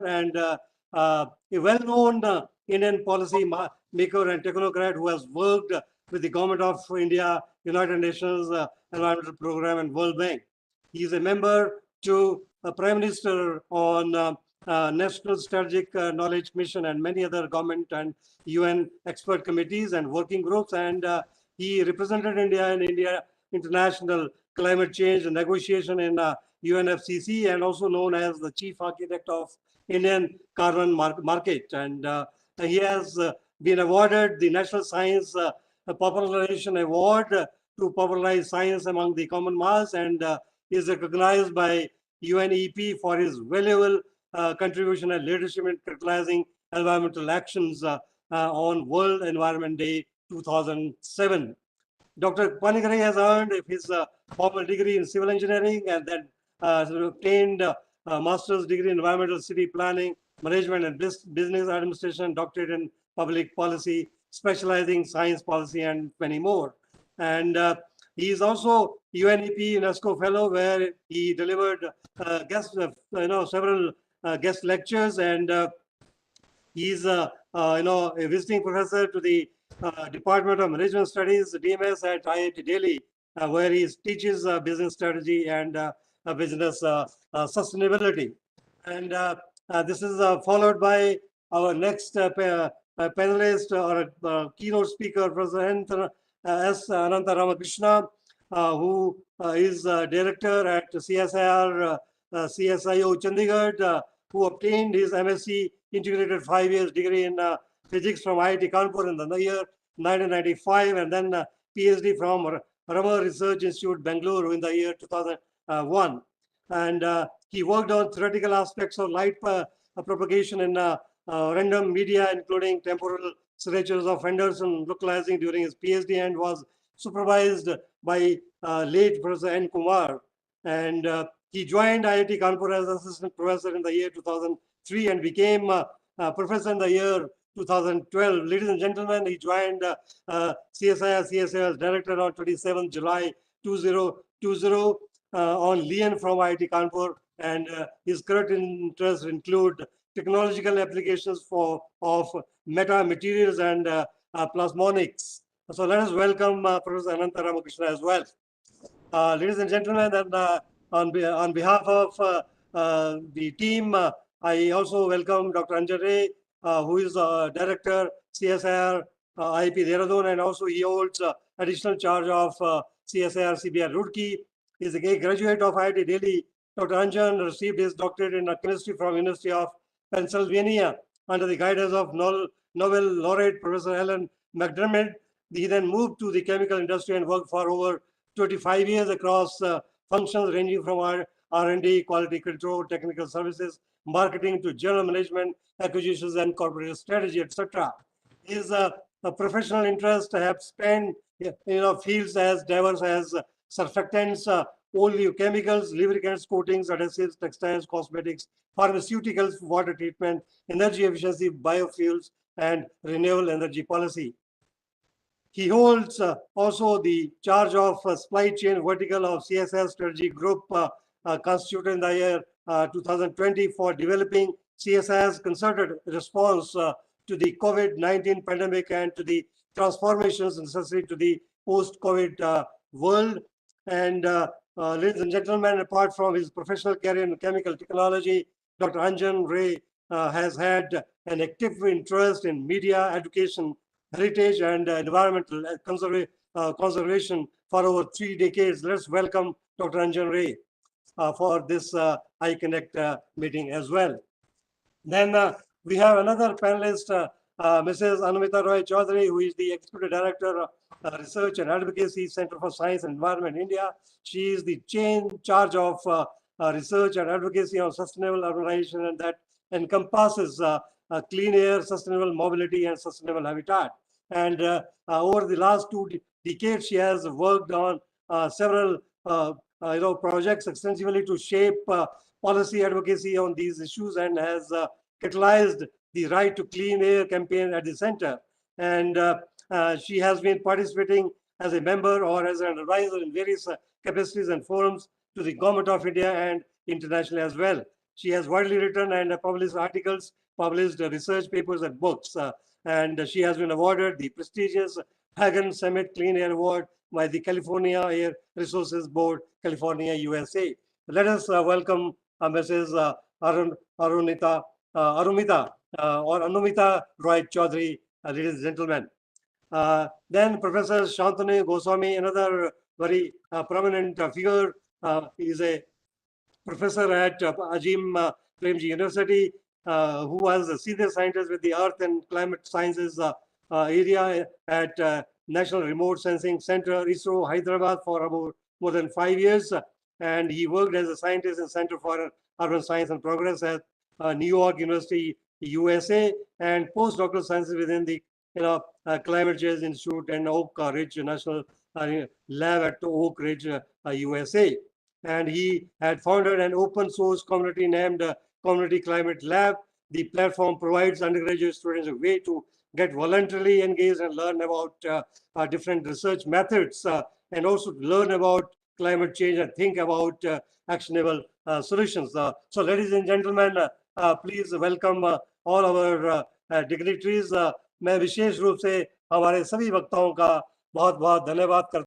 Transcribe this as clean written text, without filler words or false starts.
and a well-known Indian policy maker and technocrat who has worked with the government of India, United Nations Environmental Program, and World Bank. He is a member to Prime Minister on National Strategic Knowledge Mission and many other government and UN expert committees and working groups. And he represented India in India International Climate Change Negotiation in UNFCCC, and also known as the chief architect of Indian carbon market. And he has been awarded the National Science Popularization Award to popularize science among the common mass, and is recognized by UNEP for his valuable contribution and leadership in catalyzing environmental actions on World Environment Day 2007. Dr. Panigrahi has earned his formal degree in civil engineering and then obtained a master's degree in environmental city planning, management and business administration, doctorate in public policy, specializing science policy, and many more. And he is also UNEP UNESCO fellow, where he delivered several guest lectures, and he's a visiting professor to the Department of Management Studies, DMS, at IIT Delhi, where he teaches business strategy and business sustainability. And this is followed by our next panelist or keynote speaker, Professor S. Ananta Ramakrishna, who is director at CSIR CSIO Chandigarh, who obtained his MSc integrated 5 years degree in physics from IIT Kanpur in the year 1995, and then PhD from Rama Research Institute, Bangalore, in the year 2001. And he worked on theoretical aspects of light propagation in random media, including temporal signatures of Henderson localizing during his PhD, and was supervised by late Professor N. Kumar. And he joined IIT Kanpur as assistant professor in the year 2003 and became professor in the year 2012. Ladies and gentlemen, he joined CSIR as director on 27 July 2020 on Lien from IIT Kanpur, and his current interests include technological applications of metamaterials and plasmonics. So let us welcome Professor Ananta Ramakrishna as well. Ladies and gentlemen, and on behalf of the team, I also welcome Dr. Anjan Ray, who is Director, CSIR IIP Dehradun, and also he holds additional charge of CSIR CBR Roorkee. He is a graduate of IIT Delhi. Dr. Anjan received his doctorate in chemistry from University of Pennsylvania under the guidance of Nobel laureate Professor Alan McDermott. He then moved to the chemical industry and worked for over 25 years across functions ranging from R&D, quality control, technical services, marketing to general management, acquisitions, and corporate strategy, etc. His professional interests have spanned fields as diverse as surfactants, oleochemicals, lubricants, coatings, adhesives, textiles, cosmetics, pharmaceuticals, water treatment, energy efficiency, biofuels, and renewable energy policy. He holds also the charge of supply chain vertical of CSL Strategy Group, constituted in the year 2020 for developing CSIR's concerted response to the COVID-19 pandemic and to the transformations necessary to the post-COVID world. And ladies and gentlemen, apart from his professional career in chemical technology, Dr. Anjan Ray has had an active interest in media, education, heritage, and environmental conservation for over 3 decades. Let's welcome Dr. Anjan Ray for this iConnect meeting as well. Then we have another panelist, Mrs. Anumita Roy Chaudhary, who is the Executive Director of Research and Advocacy, Center for Science and Environment, India. She is the charge of research and advocacy on sustainable urbanization, and that encompasses clean air, sustainable mobility, and sustainable habitat. And over the last 2 decades, she has worked on several projects extensively to shape policy advocacy on these issues, and has catalyzed the Right to Clean Air campaign at the center. And she has been participating as a member or as an advisor in various capacities and forums to the Government of India and internationally as well. She has widely written and published articles, published research papers and books. And she has been awarded the prestigious Hagen Summit Clean Air Award by the California Air Resources Board, California, USA. Let us welcome Mrs. Arunita, Arumita or Anumita Roy Chaudhary, ladies and gentlemen. Then Professor Shantanu Goswami, another very prominent figure. He is a professor at Ajim Premji University, who was a senior scientist with the Earth and Climate Sciences area at National Remote Sensing Center, ISRO, Hyderabad, for about more than 5 years. And he worked as a scientist in Center for Urban Science and Progress at New York University, USA, and postdoctoral sciences within the Climate Change Institute and Oak Ridge National Lab at Oak Ridge, USA. And he had founded an open source community named Community Climate Lab. The platform provides undergraduate students a way to get voluntarily engaged and learn about different research methods and also learn about climate change and think about actionable solutions. So ladies and gentlemen, please welcome all our dignitaries. मैं विशेष रूप से हमारे सभी वक्ताओं का बहुत बहुत धन्यवाद करता